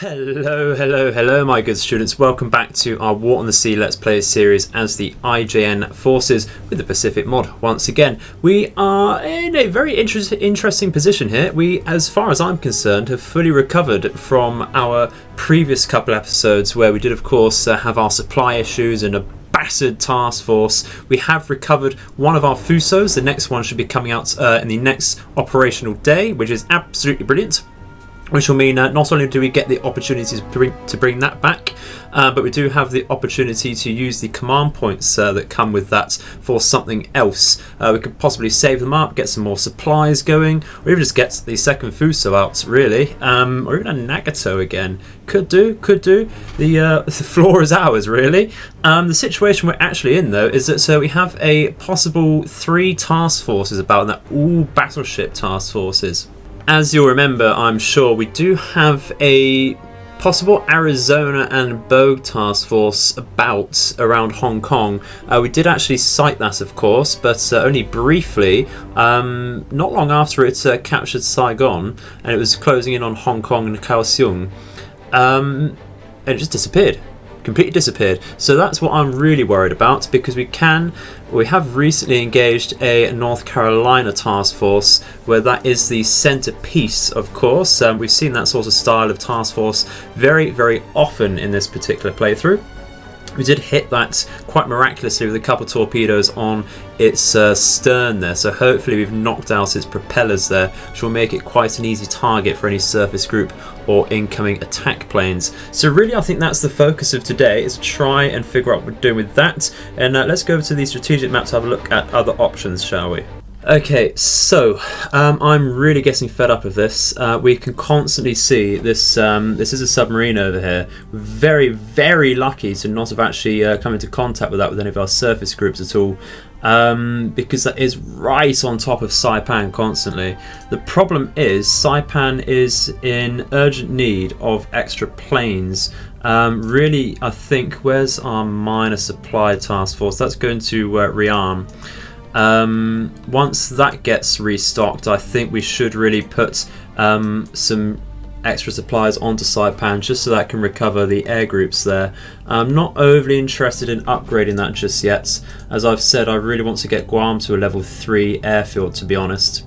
Hello my good students, welcome back to our War on the Sea Let's Play series as the IJN forces with the Pacific mod. Once again, we are in a very interesting position here. We, as far as I'm concerned, have fully recovered from our previous couple episodes where we did of course have our supply issues and a battered task force. We have recovered one of our Fusos. The next one should be coming out in the next operational day, which is absolutely brilliant. Which will mean not only do we get the opportunity to bring that back, but we do have the opportunity to use the command points that come with that for something else. We could possibly save them up, get some more supplies going, or even just get the second Fuso out, really. Or even a Nagato again. Could do. The floor is ours, really. The situation we're actually in, though, is that we have a possible 3 task forces about, and they're all battleship task forces. As you'll remember, I'm sure, we do have a possible Arizona and Bogue task force around Hong Kong. We did actually sight that, of course, but only briefly, not long after it captured Saigon, and it was closing in on Hong Kong and Kaohsiung, and it just disappeared. Completely disappeared. So that's what I'm really worried about, because we have recently engaged a North Carolina task force where that is the centerpiece, of course. We've seen that sort of style of task force very often in this particular playthrough. We did hit that quite miraculously with a couple of torpedoes on its stern there, so hopefully we've knocked out its propellers there, which will make it quite an easy target for any surface group or incoming attack planes. So really I think that's the focus of today, is to try and figure out what we're doing with that. And let's go over to the strategic map to have a look at other options, shall we? Okay, so I'm really getting fed up of this. We can constantly see this. This is a submarine over here. We're very lucky to not have actually come into contact with that with any of our surface groups at all, because that is right on top of Saipan constantly. The problem is Saipan is in urgent need of extra planes. Really, I think, where's our minor supply task force? That's going to rearm. Once that gets restocked, I think we should really put some extra supplies onto Saipan just so that can recover the air groups there. I'm not overly interested in upgrading that just yet. As I've said, I really want to get Guam to a level 3 airfield, to be honest,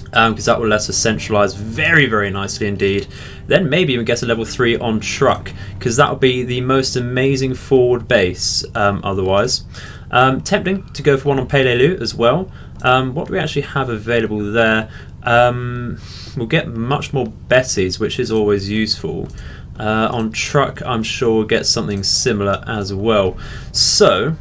because that will let us centralise very nicely indeed. Then maybe even get a level 3 on truck, because that would be the most amazing forward base otherwise. Tempting to go for one on Peleliu as well. What do we actually have available there? We'll get much more Bettys, which is always useful. On truck, I'm sure we'll get something similar as well. So,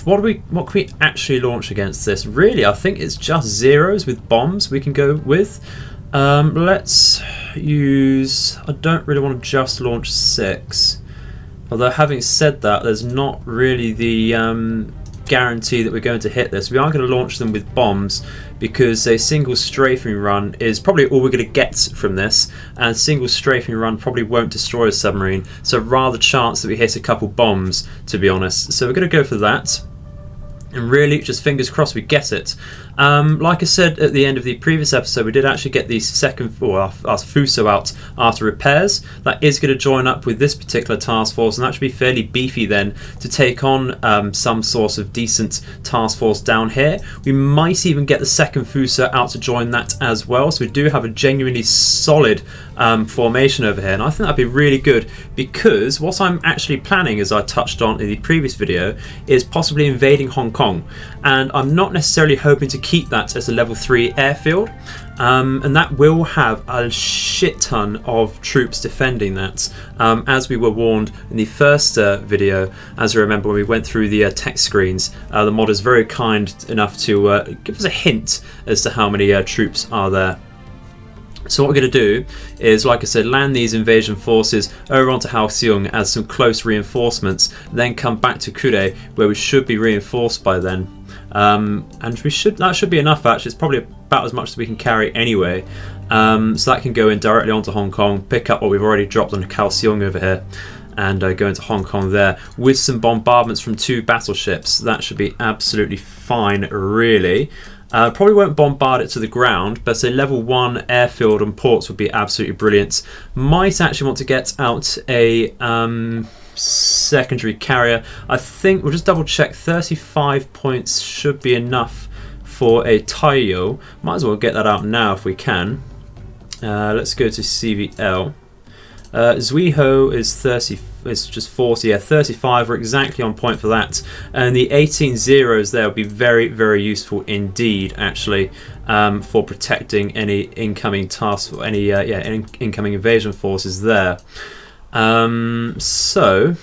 what can we actually launch against this? Really, I think it's just zeros with bombs we can go with. Let's use... I don't really want to just launch 6. Although having said that, there's not really the guarantee that we're going to hit this. We are going to launch them with bombs, because a single strafing run is probably all we're going to get from this, and a single strafing run probably won't destroy a submarine, so rather chance that we hit a couple bombs, to be honest. So we're going to go for that, and really just fingers crossed we get it. Like I said at the end of the previous episode, we did actually get the second, or our Fuso out after repairs. That is going to join up with this particular task force, and that should be fairly beefy then to take on some sort of decent task force down here. We might even get the second Fuso out to join that as well, so we do have a genuinely solid formation over here, and I think that'd be really good, because what I'm actually planning, as I touched on in the previous video, is possibly invading Hong Kong, and I'm not necessarily hoping to keep that as a level 3 airfield, and that will have a shit ton of troops defending that, as we were warned in the first video. As you remember, when we went through the tech screens, the mod is very kind enough to give us a hint as to how many troops are there. So what we're going to do is, like I said, land these invasion forces over onto Kaohsiung as some close reinforcements, then come back to Kure, where we should be reinforced by then. And that should be enough actually. It's probably about as much as we can carry anyway. So that can go in directly onto Hong Kong, pick up what we've already dropped on Kaohsiung over here, and go into Hong Kong there with some bombardments from 2 battleships. That should be absolutely fine, really. Probably won't bombard it to the ground, but a level 1 airfield and ports would be absolutely brilliant. Might actually want to get out a secondary carrier. I think we'll just double check. 35 points should be enough for a Taiyo. Might as well get that out now if we can. Let's go to CVL. Zuiho is 30. It's just 40. Yeah, 35. We're exactly on point for that. And the 18 zeros there will be very, very useful indeed, actually, for protecting any incoming tasks, any incoming invasion forces there. So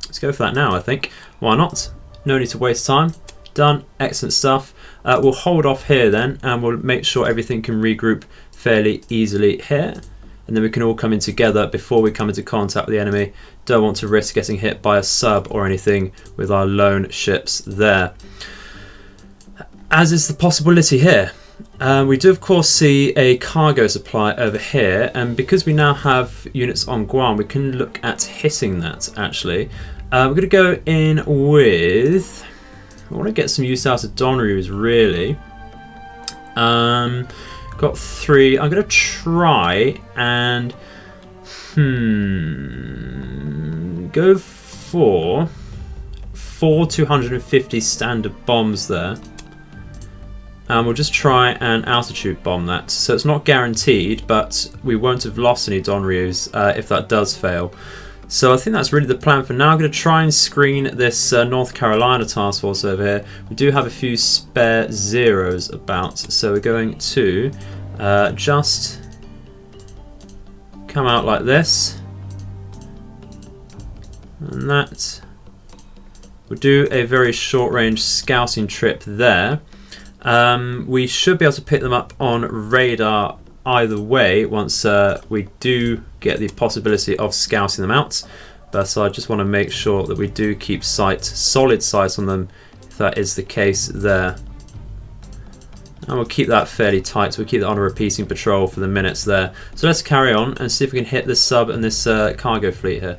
let's go for that now. I think. Why not? No need to waste time. Done. Excellent stuff. We'll hold off here then, and we'll make sure everything can regroup fairly easily here, and then we can all come in together before we come into contact with the enemy. Don't want to risk getting hit by a sub or anything with our lone ships there, as is the possibility here. We do of course see a cargo supply over here, and because we now have units on Guam, we can look at hitting that actually. We're going to go in with, I want to get some use out of Donryus really. Got 3. I'm going to try and go for 4 250 standard bombs there. And we'll just try and altitude bomb that. So it's not guaranteed, but we won't have lost any Donryus if that does fail. So I think that's really the plan for now. I'm going to try and screen this North Carolina task force over here. We do have a few spare zeros about, so we're going to just come out like this. And that will do a very short range scouting trip there. We should be able to pick them up on radar either way once we do get the possibility of scouting them out, but so I just want to make sure that we do keep solid sight on them if that is the case there, and we'll keep that fairly tight, so we'll keep that on a repeating patrol for the minutes there. So let's carry on and see if we can hit this sub and this cargo fleet here.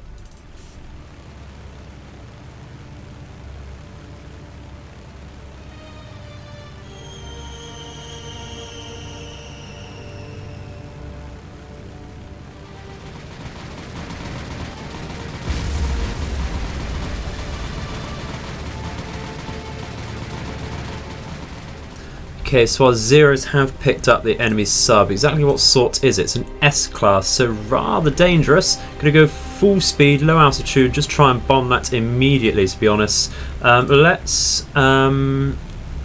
Okay, so our zeros have picked up the enemy sub. Exactly what sort is it? It's an S-class, so rather dangerous. Gonna go full speed, low altitude, just try and bomb that immediately, to be honest. Let's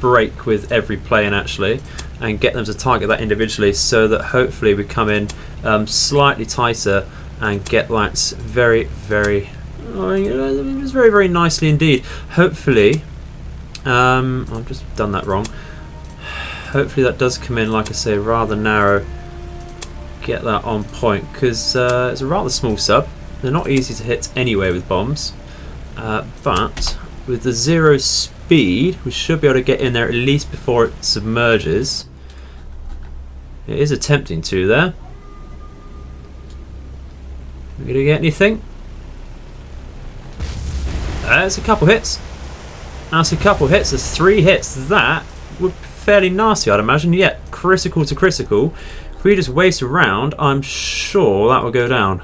break with every plane actually and get them to target that individually, so that hopefully we come in slightly tighter and get that very, very nicely indeed. Hopefully, I've just done that wrong. Hopefully that does come in, like I say, rather narrow. Get that on point, because it's a rather small sub. They're not easy to hit anyway with bombs. But with the 0 speed, we should be able to get in there at least before it submerges. It is attempting to there. Are we going to get anything? There's a couple hits. That's a couple hits. There's 3 hits. That would fairly nasty, I'd imagine. Yeah, critical to critical. If we just waste around, I'm sure that will go down.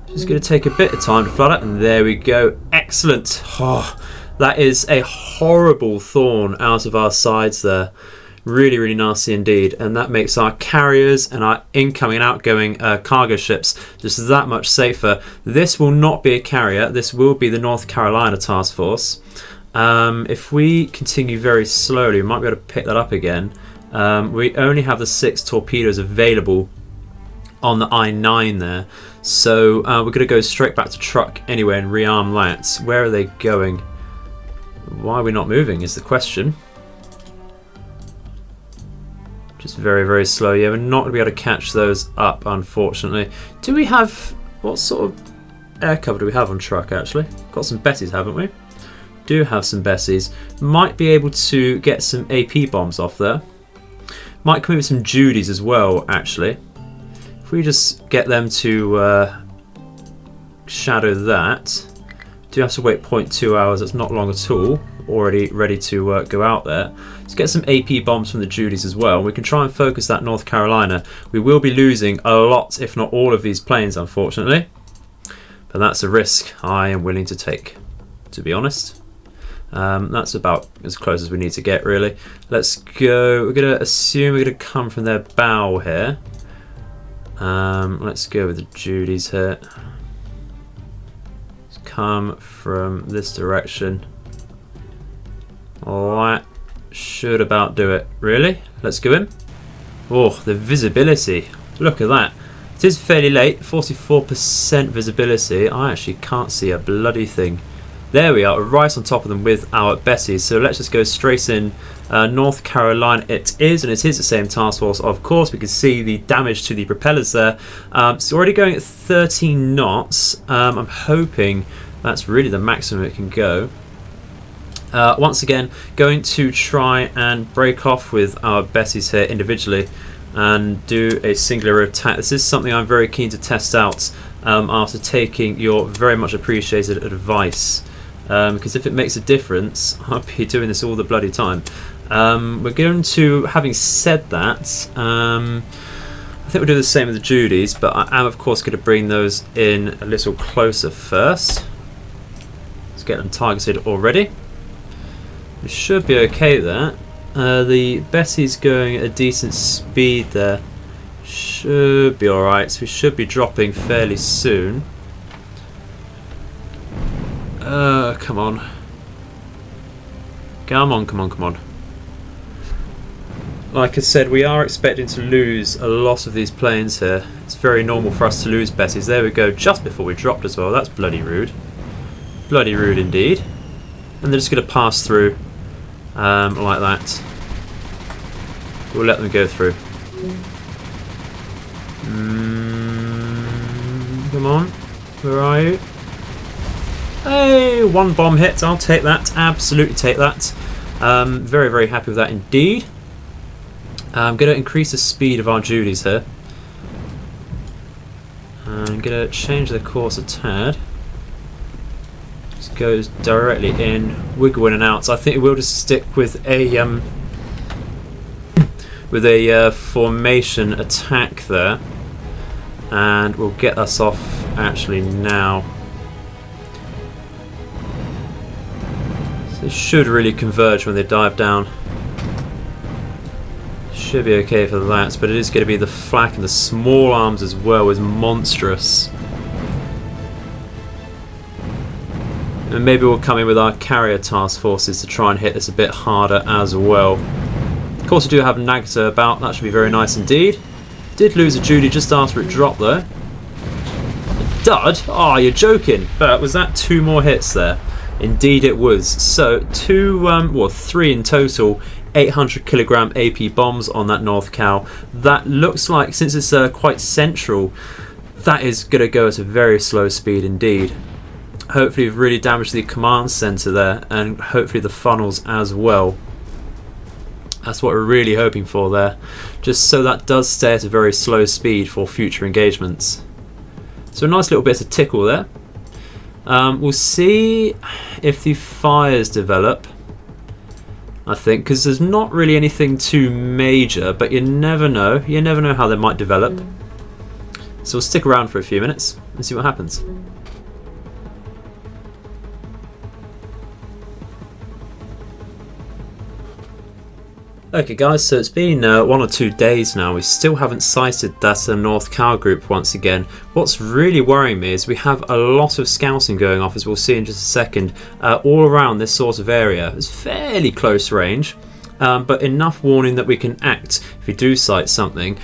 Just going to take a bit of time to flood it, and there we go. Excellent. Oh, that is a horrible thorn out of our sides there. Really, really nasty indeed, and that makes our carriers and our incoming and outgoing cargo ships just that much safer. This will not be a carrier. This will be the North Carolina task force. If we continue very slowly, we might be able to pick that up again. We only have the 6 torpedoes available on the I-9 there, so we're going to go straight back to truck anyway and rearm that. Where are they going? Why are we not moving is the question. Just very, very slow. Yeah, we're not going to be able to catch those up, unfortunately. Do we have... what sort of air cover do we have on truck, actually? Got some Bessies, haven't we? Do have some Bessies. Might be able to get some AP bombs off there. Might come in with some Judys as well, actually. If we just get them to shadow that. Do have to wait 0.2 hours, that's not long at all. already ready to go out there. Let's get some AP bombs from the Judies as well. We can try and focus that North Carolina. We will be losing a lot, if not all of these planes, unfortunately. But that's a risk I am willing to take, to be honest. That's about as close as we need to get, really. Let's go. We're going to assume we're going to come from their bow here. Let's go with the Judies here. Let's come from this direction. Alright, should about do it. Really? Let's go in. Oh, the visibility. Look at that. It is fairly late, 44% visibility. I actually can't see a bloody thing. There we are, right on top of them with our Bessies. So let's just go straight in. North Carolina it is, and it is the same task force, of course. We can see the damage to the propellers there. It's already going at 13 knots. I'm hoping that's really the maximum it can go. Once again, going to try and break off with our Bessies here individually and do a singular attack. This is something I'm very keen to test out after taking your very much appreciated advice. Because if it makes a difference, I'll be doing this all the bloody time. We're going to, having said that, I think we'll do the same with the Judies, but I am of course going to bring those in a little closer first. Let's get them targeted already. We should be okay there. The Bessie's going at a decent speed there. Should be alright, so we should be dropping fairly soon. Come on. Come on, come on, come on. Like I said, we are expecting to lose a lot of these planes here. It's very normal for us to lose Bessies. There we go, just before we dropped as well. That's bloody rude. Bloody rude indeed. And they're just going to pass through like that. We'll let them go through. Come on. Where are you? Hey, one bomb hit. I'll take that. Absolutely take that. Very, very happy with that indeed. I'm going to increase the speed of our Judies here. I'm going to change the course a tad. Just goes directly in, wiggle in and out. So I think we'll just stick with a formation attack there, and we'll get us off actually now. It should really converge when they dive down. Should be okay for that, but it is going to be the flak and the small arms as well is monstrous. And maybe we'll come in with our carrier task forces to try and hit this a bit harder as well. Of course we do have Nagata about, that should be very nice indeed. Did lose a Judy just after it dropped though. A dud? Oh, you're joking. But was that 2 more hits there? Indeed it was. So three in total, 800 kilogram AP bombs on that North Cal. That looks like, since it's quite central, that is going to go at a very slow speed indeed. Hopefully we've really damaged the command center there, and hopefully the funnels as well. That's what we're really hoping for there, just so that does stay at a very slow speed for future engagements. So a nice little bit of tickle there. We'll see if the fires develop, I think, because there's not really anything too major, but you never know. You never know how they might develop. So we'll stick around for a few minutes and see what happens. Okay guys, so it's been 1 or 2 days now. We still haven't sighted that North Cal group once again. What's really worrying me is we have a lot of scouting going off, as we'll see in just a second, all around this sort of area. It's fairly close range, but enough warning that we can act if we do sight something.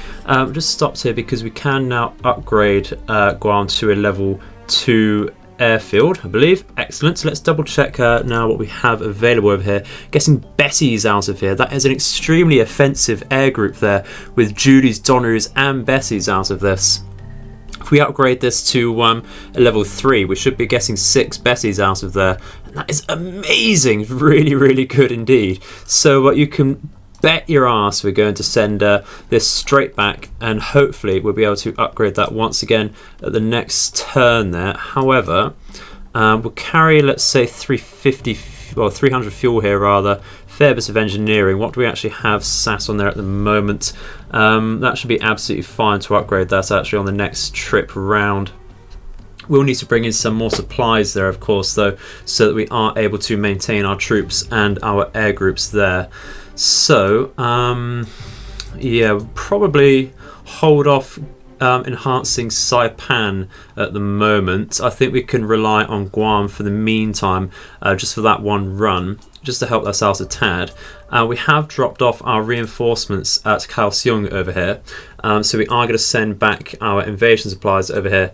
Just stopped here because we can now upgrade Guam to a level 2 airfield, I believe. Excellent. So let's double check now what we have available over here. Getting Bessies out of here. That is an extremely offensive air group there, with Judies, Donneries and Bessies out of this. If we upgrade this to a level 3, we should be getting 6 Bessies out of there, and that is amazing. Really, really good indeed. So you can bet your ass we're going to send this straight back, and hopefully we'll be able to upgrade that once again at the next turn there. However, we'll carry, let's say, 350 well, 300 fuel here rather. Fair bit of engineering. What do we actually have sat on there at the moment? That should be absolutely fine to upgrade that actually on the next trip round. We'll need to bring in some more supplies there, of course, though, so that we are able to maintain our troops and our air groups there. So, yeah, probably hold off enhancing Saipan at the moment. I think we can rely on Guam for the meantime, just for that one run, just to help ourselves a tad. We have dropped off our reinforcements at Kaohsiung over here, so we are going to send back our invasion supplies over here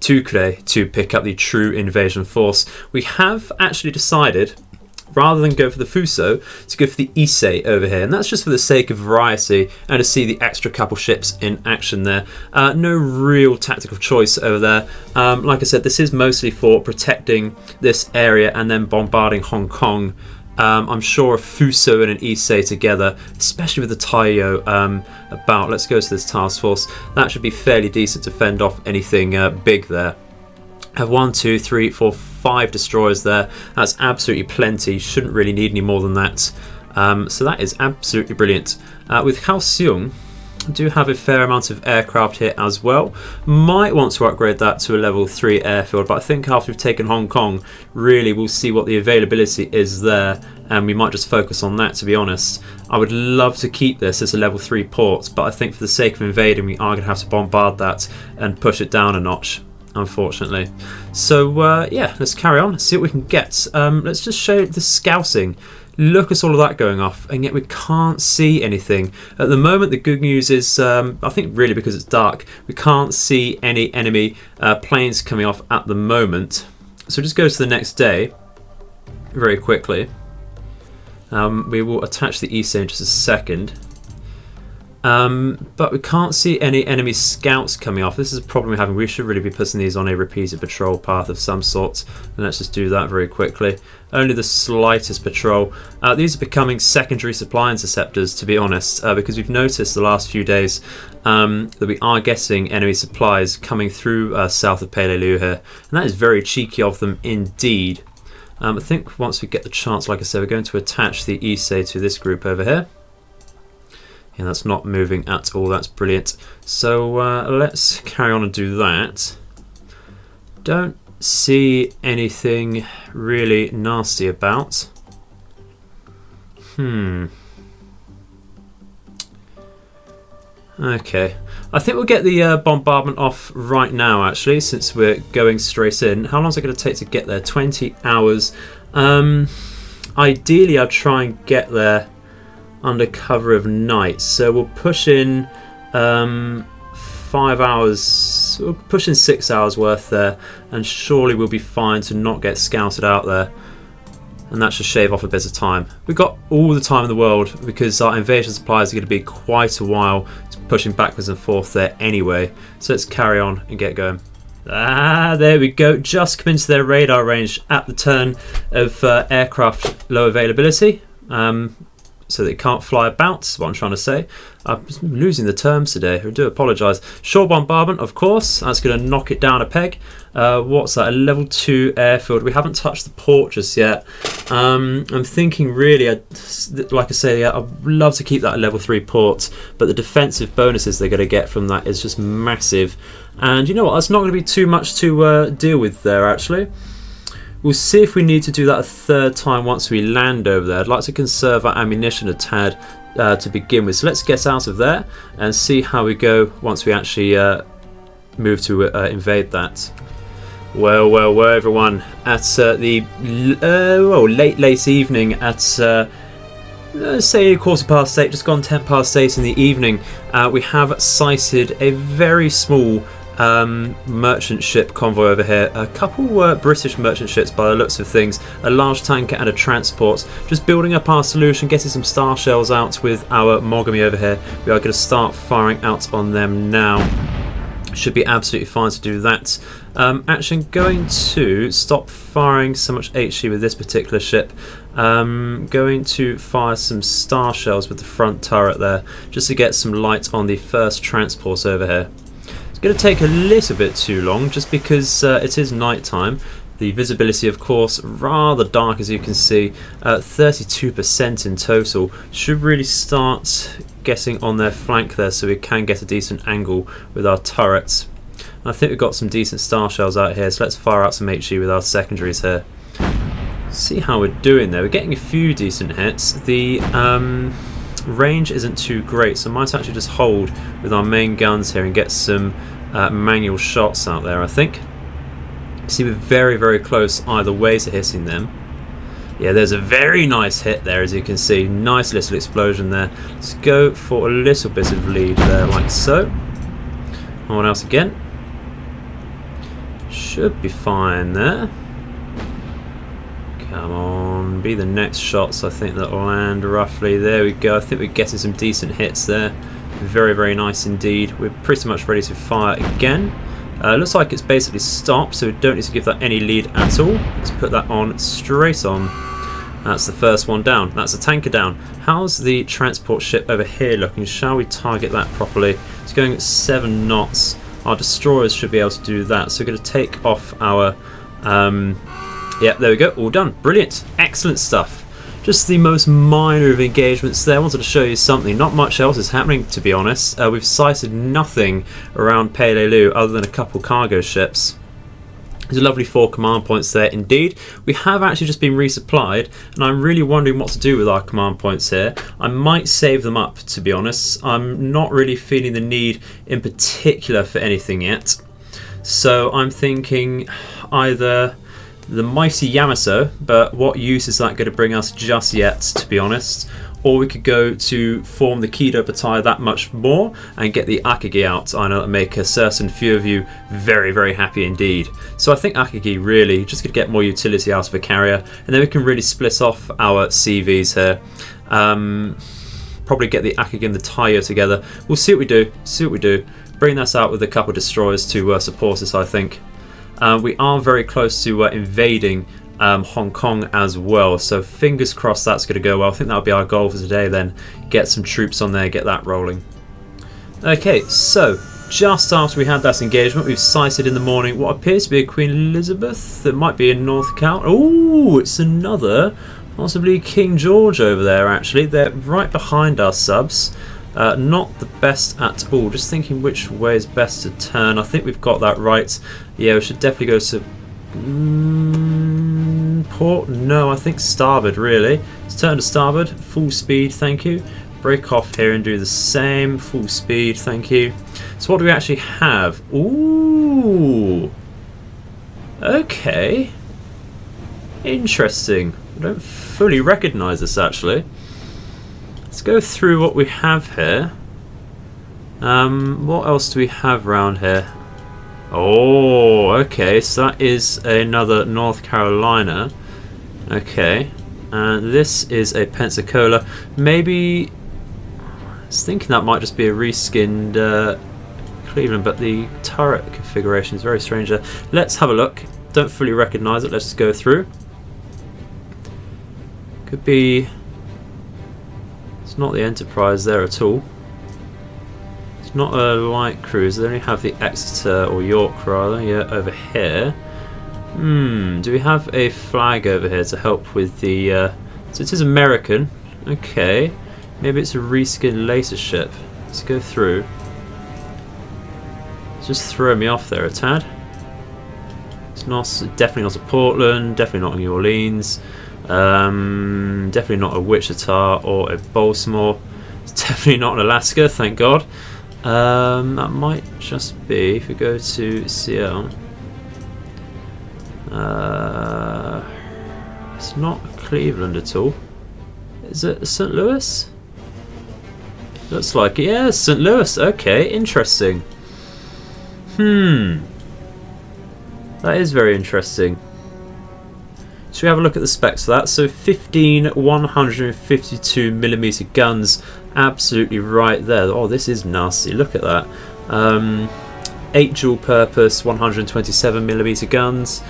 to Kure to pick up the true invasion force. We have actually decided, rather than go for the Fuso, to go for the Issei over here, and that's just for the sake of variety and to see the extra couple ships in action there. No real tactical choice over there. Like I said, this is mostly for protecting this area and then bombarding Hong Kong. I'm sure a Fuso and an Issei together, especially with the Taiyo about, let's go to this task force, that should be fairly decent to fend off anything big there. Have 1, 2, 3, 4, 5 destroyers there. That's absolutely plenty. Shouldn't really need any more than that. So that is absolutely brilliant. With Kaohsiung, I do have a fair amount of aircraft here as well. Might want to upgrade that to a level 3 airfield, but I think after we've taken Hong Kong, really we'll see what the availability is there, and we might just focus on that, to be honest. I would love to keep this as a level 3 port, but I think for the sake of invading, we are going to have to bombard that and push it down a notch, unfortunately. So yeah, let's carry on, see what we can get. Let's just show the scouting. Look at all of that going off, and yet we can't see anything. At the moment, the good news is, I think really because it's dark, we can't see any enemy planes coming off at the moment. So just go to the next day very quickly. We will attach the Issei in just a second. But we can't see any enemy scouts coming off. This is a problem we're having. We should really be putting these on a repeated patrol path of some sort. And let's just do that very quickly. Only the slightest patrol. These are becoming secondary supply interceptors, to be honest, because we've noticed the last few days that we are getting enemy supplies coming through south of Peleliu here. And that is very cheeky of them indeed. I think once we get the chance, like I said, we're going to attach the Issei to this group over here. Yeah, that's not moving at all. That's brilliant. So let's carry on and do that. Don't see anything really nasty about. Okay. I think we'll get the bombardment off right now, actually, since we're going straight in. How long is it going to take to get there? 20 hours. Ideally, I'd try and get there under cover of night, so we'll push in 5 hours, we'll push in 6 hours worth there, and surely we'll be fine to not get scouted out there, and that should shave off a bit of time. We've got all the time in the world because our invasion supplies are going to be quite a while pushing backwards and forth there anyway, so let's carry on and get going. There we go, just come into their radar range at the turn of aircraft low availability. So they can't fly about, is what I'm trying to say. I'm losing the terms today, I do apologise. Shore bombardment, of course, that's going to knock it down a peg. What's that, a level 2 airfield. We haven't touched the port just yet. I'm thinking really, like I say, I'd love to keep that at level 3 port, but the defensive bonuses they're going to get from that is just massive. And you know what, that's not going to be too much to deal with there, actually. We'll see if we need to do that a third time once we land over there. I'd like to conserve our ammunition a tad to begin with. So let's get out of there and see how we go once we actually move to invade that. Well, everyone. At the late evening at say 8:15, just gone 8:10 in the evening, we have sighted a very small merchant ship convoy over here. A couple British merchant ships by the looks of things, a large tanker and a transport. Just building up our solution, getting some star shells out with our Mogami over here. We are going to start firing out on them now. Should be absolutely fine to do that. Actually, I'm going to stop firing so much HE with this particular ship. Going to fire some star shells with the front turret there, just to get some light on the first transport over here. It's going to take a little bit too long just because it is night time, The visibility, of course, rather dark, as you can see, 32% in total. Should really start getting on their flank there so we can get a decent angle with our turrets. And I think we've got some decent star shells out here, so let's fire out some HE with our secondaries here. See how we're doing there. We're getting a few decent hits. The range isn't too great, so I might actually just hold with our main guns here and get some manual shots out there, I think. See, we're very, very close either way to hitting them. Yeah, there's a very nice hit there, as you can see. Nice little explosion there. Let's go for a little bit of lead there, like so. One else again. Should be fine there. Come on, be the next shots, I think, that'll land roughly. There we go. I think we're getting some decent hits there. Very, very nice indeed. We're pretty much ready to fire again. Looks like it's basically stopped, so we don't need to give that any lead at all. Let's put that on straight on. That's the first one down. That's a tanker down. How's the transport ship over here looking? Shall we target that properly? It's going at 7 knots. Our destroyers should be able to do that. So we're going to take off our... yeah, there we go. All done. Brilliant. Excellent stuff. Just the most minor of engagements there. I wanted to show you something. Not much else is happening, to be honest. We've sighted nothing around Peleliu other than a couple cargo ships. There's a lovely 4 command points there indeed. We have actually just been resupplied, and I'm really wondering what to do with our command points here. I might save them up, to be honest. I'm not really feeling the need in particular for anything yet. So I'm thinking either the mighty Yamato, but what use is that going to bring us just yet, to be honest? Or we could go to form the Kido Batai that much more and get the Akagi out. I know that would make a certain few of you very, very happy indeed. So I think Akagi really just going to get more utility out of a carrier, and then we can really split off our CVs here. Probably get the Akagi and the Taiyo together. We'll see what we do. See what we do. Bring this out with a couple of destroyers to support us, I think. We are very close to invading Hong Kong as well, so fingers crossed that's going to go well. I think that'll be our goal for today then. Get some troops on there, get that rolling. Okay, so just after we had that engagement, we've sighted in the morning what appears to be a Queen Elizabeth. That might be in North Cal. Oh, it's another, possibly King George over there actually. They're right behind our subs. Not the best at all. Just thinking which way is best to turn. I think we've got that right. Yeah, we should definitely go to port. No, I think starboard really. Let's turn to starboard. Full speed, thank you. Break off here and do the same. Full speed, thank you. So what do we actually have? Ooh. Okay. Interesting. I don't fully recognise this actually. Let's go through what we have here. What else do we have around here? Oh, okay, so that is another North Carolina. Okay, and this is a Pensacola. Maybe, I was thinking that might just be a reskinned Cleveland, but the turret configuration is very strange there. Let's have a look. Don't fully recognise it, let's just go through. Could be... not the Enterprise there at all. It's not a light cruiser. They only have the Exeter, or York rather, yeah, over here. Do we have a flag over here to help with the... so it is American. Okay. Maybe it's a reskinned laser ship. Let's go through. It's just throwing me off there a tad. It's not, definitely not a Portland, definitely not a New Orleans. Definitely not a Wichita or a Baltimore. It's definitely not an Alaska, thank God. That might just be, if we go to Seattle, it's not Cleveland at all. Is it St. Louis? Looks like it. Yeah, St. Louis. Okay, interesting. That is very interesting. Should we have a look at the specs for that? So 15 152mm guns, absolutely right there. Oh, this is nasty. Look at that. 8 dual purpose 127mm guns.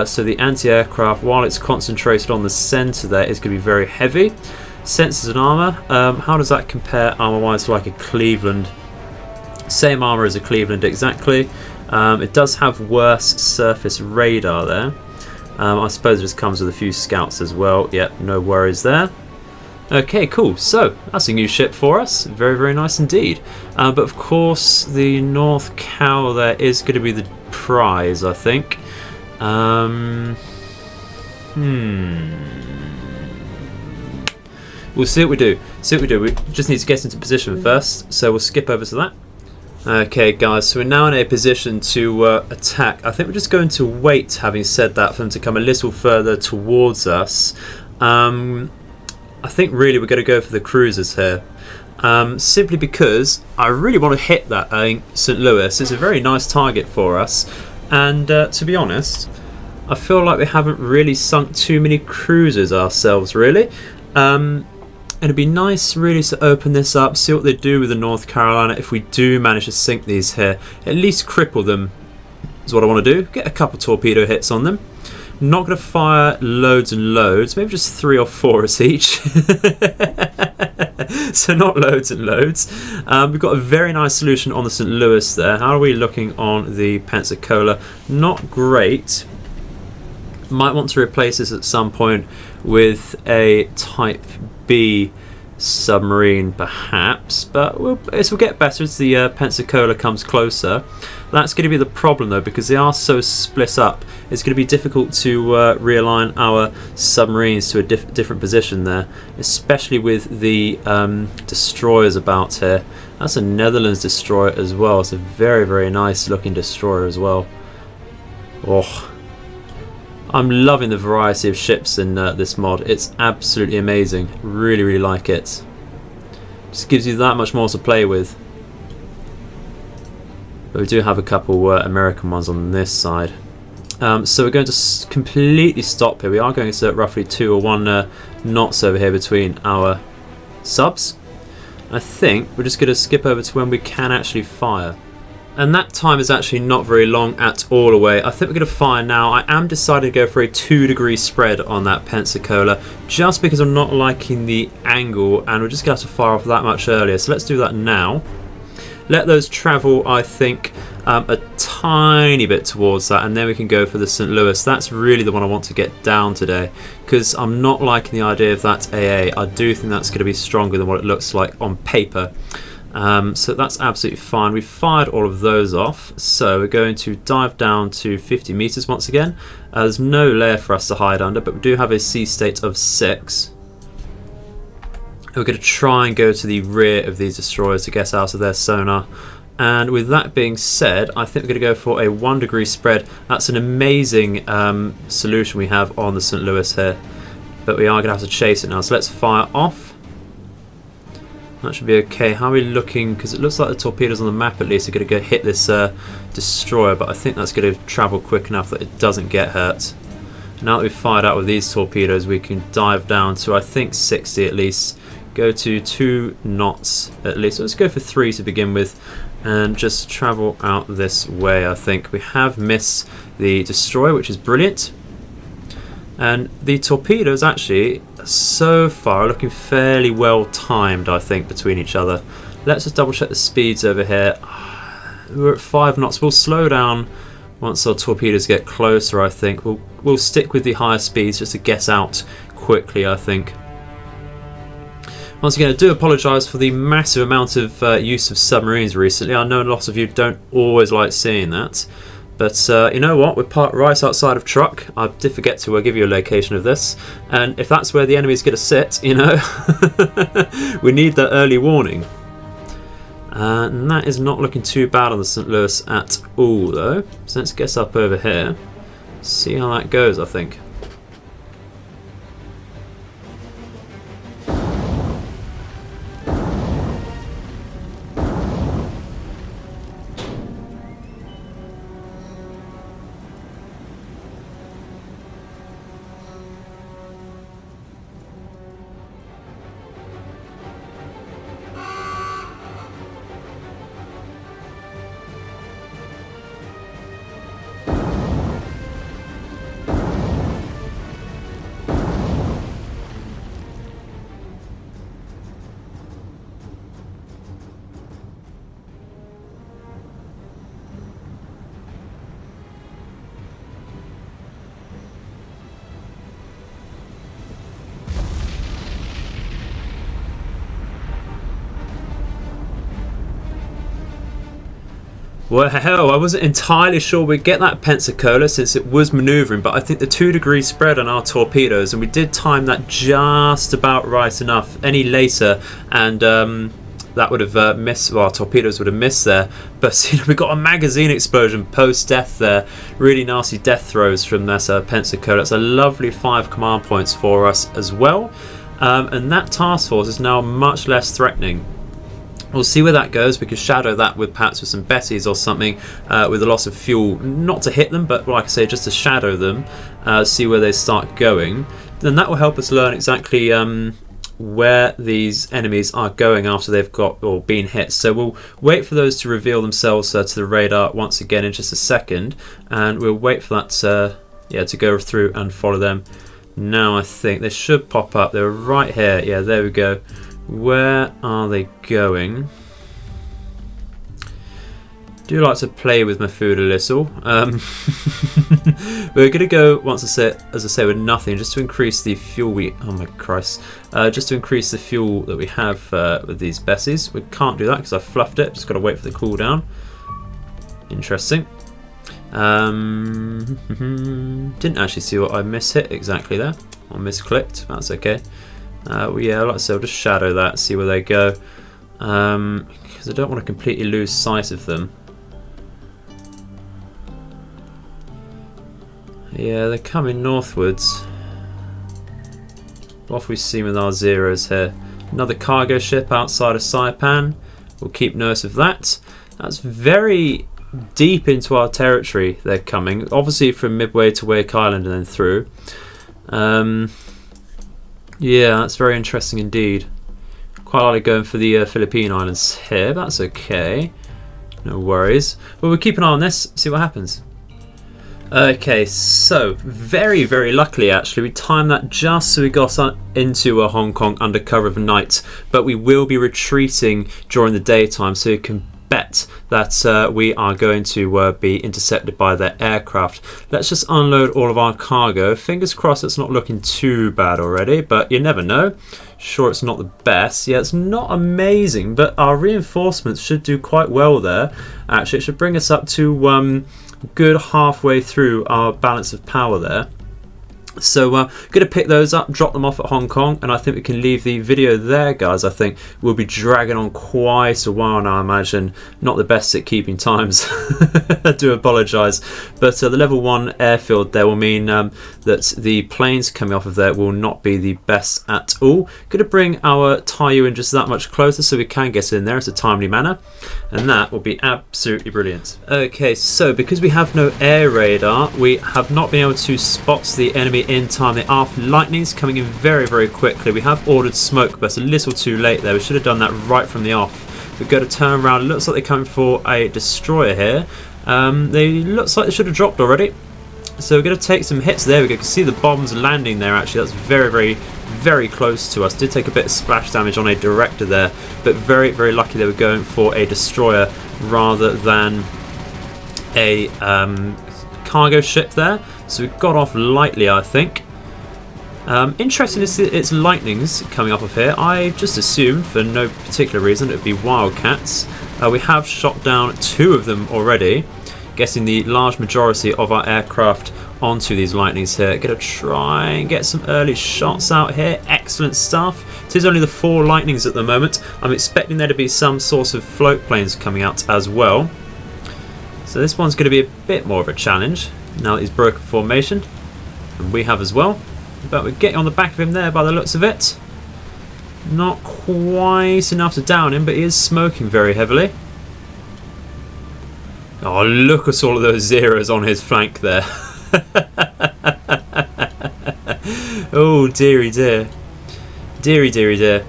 So the anti-aircraft, while it's concentrated on the centre there, is going to be very heavy. Sensors and armour. How does that compare armour-wise to like a Cleveland? Same armour as a Cleveland exactly. It does have worse surface radar there. I suppose it just comes with a few scouts as well. Yep, no worries there. Okay, cool. So that's a new ship for us. Very, very nice indeed. But of course, the North Cow there is going to be the prize, I think. We'll see what we do. We just need to get into position first, so we'll skip over to that. Okay, guys, so we're now in a position to attack. I think we're just going to wait, having said that, for them to come a little further towards us. I think really we're going to go for the cruisers here. Simply because I really want to hit that St. Louis. It's a very nice target for us. And to be honest, I feel like we haven't really sunk too many cruisers ourselves, really. And it'd be nice really to open this up, see what they do with the North Carolina if we do manage to sink these here. At least cripple them is what I want to do. Get a couple torpedo hits on them. Not going to fire loads and loads, maybe just 3 or 4 each. So not loads and loads. We've got a very nice solution on the St. Louis there. How are we looking on the Pensacola? Not great. Might want to replace this at some point with a Type B submarine perhaps, but this will get better as the Pensacola comes closer. That's going to be the problem though, because they are so split up. It's going to be difficult to realign our submarines to a different position there, especially with the destroyers about here. That's a Netherlands destroyer as well. It's a very, very nice looking destroyer as well. Oh, I'm loving the variety of ships in this mod. It's absolutely amazing. Really, really like it. Just gives you that much more to play with. But we do have a couple American ones on this side. So we're going to completely stop here. We are going to roughly 2 or 1 knots over here between our subs. I think we're just going to skip over to when we can actually fire. And that time is actually not very long at all away. I think we're going to fire now. I am deciding to go for a 2-degree spread on that Pensacola, just because I'm not liking the angle, and we're just going to have to fire off that much earlier. So let's do that now. Let those travel, I think, a tiny bit towards that, and then we can go for the St. Louis. That's really the one I want to get down today, because I'm not liking the idea of that AA. I do think that's going to be stronger than what it looks like on paper. So that's absolutely fine. We've fired all of those off, so we're going to dive down to 50 meters once again. There's no layer for us to hide under, but we do have a sea state of 6. We're going to try and go to the rear of these destroyers to get out of their sonar. And with that being said, I think we're going to go for a 1-degree spread. That's an amazing solution we have on the St. Louis here, but we are going to have to chase it now. So let's fire off. That should be okay. How are we looking? Because it looks like the torpedoes on the map at least are going to go hit this destroyer, but I think that's going to travel quick enough that it doesn't get hurt. Now that we've fired out with these torpedoes, we can dive down to I think 60 at least. Go to 2 knots at least. So let's go for 3 to begin with, and just travel out this way. I think we have missed the destroyer, which is brilliant. And the torpedoes actually so far are looking fairly well timed, I think, between each other. Let's just double check the speeds over here. We're at 5 knots. We'll slow down once our torpedoes get closer, I think. We'll stick with the higher speeds just to get out quickly, I think. Once again, I do apologise for the massive amount of use of submarines recently. I know a lot of you don't always like seeing that. But you know what, we're parked right outside of Truck. I did forget to give you a location of this. And if that's where the enemy's going to sit, you know, we need that early warning. And that is not looking too bad on the St. Louis at all, though. So let's get up over here. See how that goes, I think. Well, hell, I wasn't entirely sure we'd get that Pensacola since it was manoeuvring, but I think the 2-degree spread on our torpedoes, and we did time that just about right enough. Any later, and that would have missed. Well, our torpedoes would have missed there. But you know, we got a magazine explosion post-death there. Really nasty death throws from this Pensacola. It's a lovely 5 command points for us as well, and that task force is now much less threatening. We'll see where that goes. We could shadow that with perhaps with some Bettys or something, with a loss of fuel, not to hit them, but like I say, just to shadow them, see where they start going. Then that will help us learn exactly where these enemies are going after they've got or been hit. So we'll wait for those to reveal themselves to the radar once again in just a second, and we'll wait for that to go through and follow them. Now I think they should pop up. They're right here. Yeah, there we go. Where are they going? Do like to play with my food a little. We're going to go as I say, with nothing, just to increase the fuel oh my Christ, just to increase the fuel that we have with these Bessies. We can't do that because I fluffed it. Just got to wait for the cooldown. Interesting. Didn't actually see what I mishit exactly there, or misclicked. That's okay. Well, yeah, like I said, I'll just shadow that, see where they go, because I don't want to completely lose sight of them. Yeah, they're coming northwards. What have we seen with our zeros here? Another cargo ship outside of Saipan. We'll keep note of that. That's very deep into our territory they're coming, obviously from Midway to Wake Island and then through. Yeah, that's very interesting indeed. Quite like going for the Philippine Islands here, but that's okay. No worries. Well, we'll keep an eye on this, see what happens. Okay, so very, very luckily actually, we timed that just so we got into Hong Kong under cover of night, but we will be retreating during the daytime, so you can bet that we are going to be intercepted by their aircraft. Let's just unload all of our cargo. Fingers crossed it's not looking too bad already, but you never know. Sure, it's not the best. Yeah, it's not amazing, but our reinforcements should do quite well there. Actually, it should bring us up to good halfway through our balance of power there. So going to pick those up, drop them off at Hong Kong, and I think we can leave the video there, guys. I think we'll be dragging on quite a while now, I imagine. Not the best at keeping times. I do apologise. But the level 1 airfield there will mean that the planes coming off of there will not be the best at all. Going to bring our Taiyu just that much closer so we can get in there in a timely manner. And that will be absolutely brilliant. Okay, so because we have no air radar, we have not been able to spot the enemy in time. The aft lightning's coming in very, very quickly. We have ordered smoke, but it's a little too late there. We should have done that right from the off. We've got to turn around. It looks like they're coming for a destroyer here. Looks like they should have dropped already. So we're going to take some hits there. We can see the bombs landing there actually. That's very, very, very close to us. Did take a bit of splash damage on a director there, but very, very lucky they were going for a destroyer rather than a cargo ship there. So we got off lightly, I think. Interesting to see it's lightnings coming up of here. I just assumed for no particular reason it would be wildcats. We have shot down 2 of them already, getting the large majority of our aircraft onto these lightnings here. Gonna try and get some early shots out here. Excellent stuff. It is only the 4 lightnings at the moment. I'm expecting there to be some sort of float planes coming out as well. So this one's going to be a bit more of a challenge now that he's broken formation, and we have as well. But we're getting on the back of him there by the looks of it. Not quite enough to down him, but he is smoking very heavily. Oh, look at all of those zeros on his flank there. Oh, dearie dear. Dearie, dearie, dear.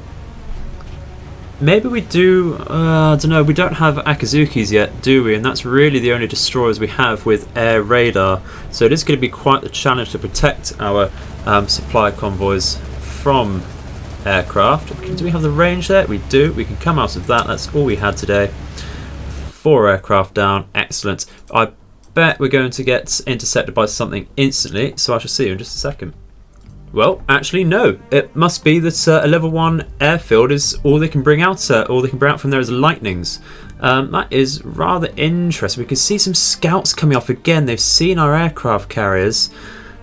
Maybe we do, I don't know, we don't have Akazukis yet, do we? And that's really the only destroyers we have with air radar. So it is going to be quite the challenge to protect our supply convoys from aircraft. Do we have the range there? We do. We can come out of that. That's all we had today. 4 aircraft down. Excellent. I bet we're going to get intercepted by something instantly, so I shall see you in just a second. Well, actually, no. It must be that a level 1 airfield is all they can bring out. All they can bring out from there is lightnings. That is rather interesting. We can see some scouts coming off again. They've seen our aircraft carriers.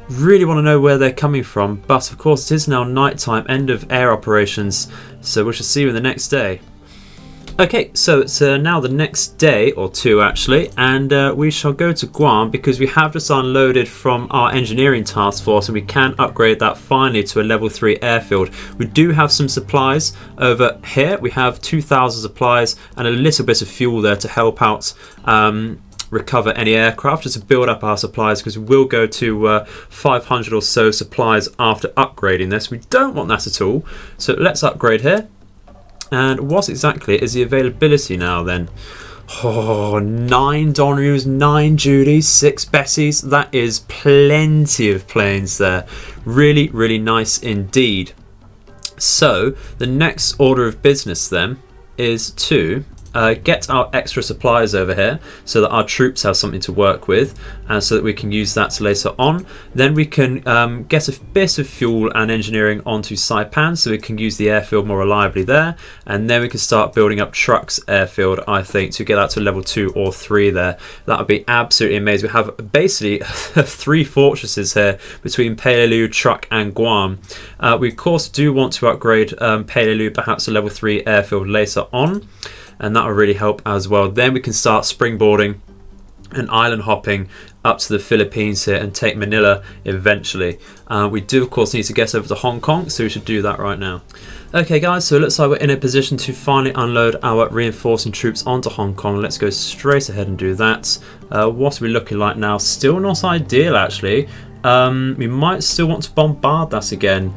Really want to know where they're coming from, but of course it is now night time, end of air operations, so we shall see you in the next day. Okay, so it's now the next day or two actually, and we shall go to Guam because we have just unloaded from our engineering task force and we can upgrade that finally to a level 3 airfield. We do have some supplies over here. We have 2,000 supplies and a little bit of fuel there to help out recover any aircraft, just to build up our supplies, because we will go to 500 or so supplies after upgrading this. We don't want that at all, so let's upgrade here. And what exactly is the availability now then? Oh, 9 Donrus, 9 Judys, 6 Bessies. That is plenty of planes there. Really, really nice indeed. So the next order of business then is to get our extra supplies over here so that our troops have something to work with, and so that we can use that later on. Then we can get a bit of fuel and engineering onto Saipan so we can use the airfield more reliably there, and then we can start building up Truck's airfield, I think, to get that to level 2 or 3 there. That would be absolutely amazing. We have basically 3 fortresses here between Peleliu, Truck and Guam. We of course do want to upgrade Peleliu perhaps to level 3 airfield later on, and that will really help as well. Then we can start springboarding and island hopping up to the Philippines here and take Manila eventually. We do of course need to get over to Hong Kong, so we should do that right now. Okay guys, so it looks like we're in a position to finally unload our reinforcing troops onto Hong Kong. Let's go straight ahead and do that. What are we looking like now? Still not ideal actually. We might still want to bombard that again.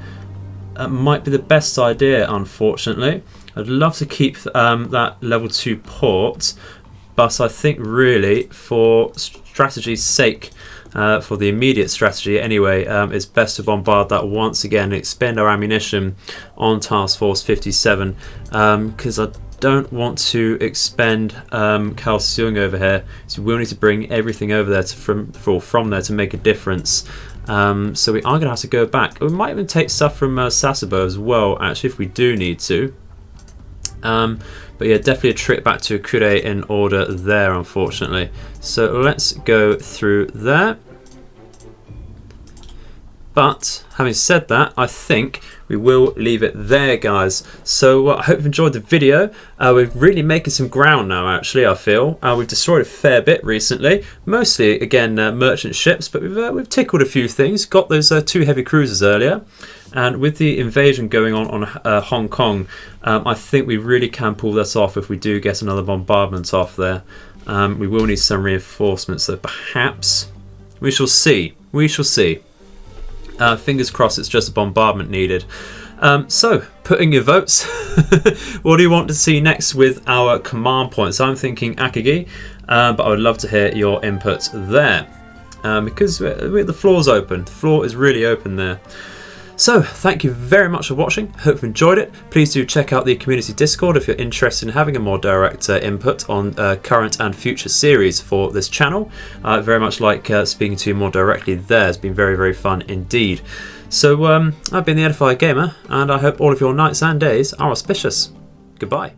That might be the best idea, unfortunately. I'd love to keep that level 2 port, but I think really for strategy's sake, for the immediate strategy anyway, it's best to bombard that once again and expend our ammunition on Task Force 57, because I don't want to expend Khao Seung over here, so we'll need to bring everything over there from there to make a difference. So we are going to have to go back. We might even take stuff from Sasebo as well, actually, if we do need to. But yeah, definitely a trip back to Kure in order there, unfortunately. So let's go through there. But having said that, I think we will leave it there, guys. So I hope you've enjoyed the video. We're really making some ground now, actually, I feel. We've destroyed a fair bit recently. Mostly, again, merchant ships, but we've tickled a few things. Got those 2 heavy cruisers earlier. And with the invasion going on Hong Kong, I think we really can pull this off if we do get another bombardment off there. We will need some reinforcements, though, perhaps. We shall see. We shall see. Fingers crossed it's just a bombardment needed. So, put in your votes. What do you want to see next with our command points? I'm thinking Akagi, but I would love to hear your input there. Because the floor's open. The floor is really open there. So, thank you very much for watching. Hope you enjoyed it. Please do check out the community Discord if you're interested in having a more direct input on current and future series for this channel. I very much like speaking to you more directly there. It's been very, very fun indeed. So, I've been the Edified Gamer, and I hope all of your nights and days are auspicious. Goodbye.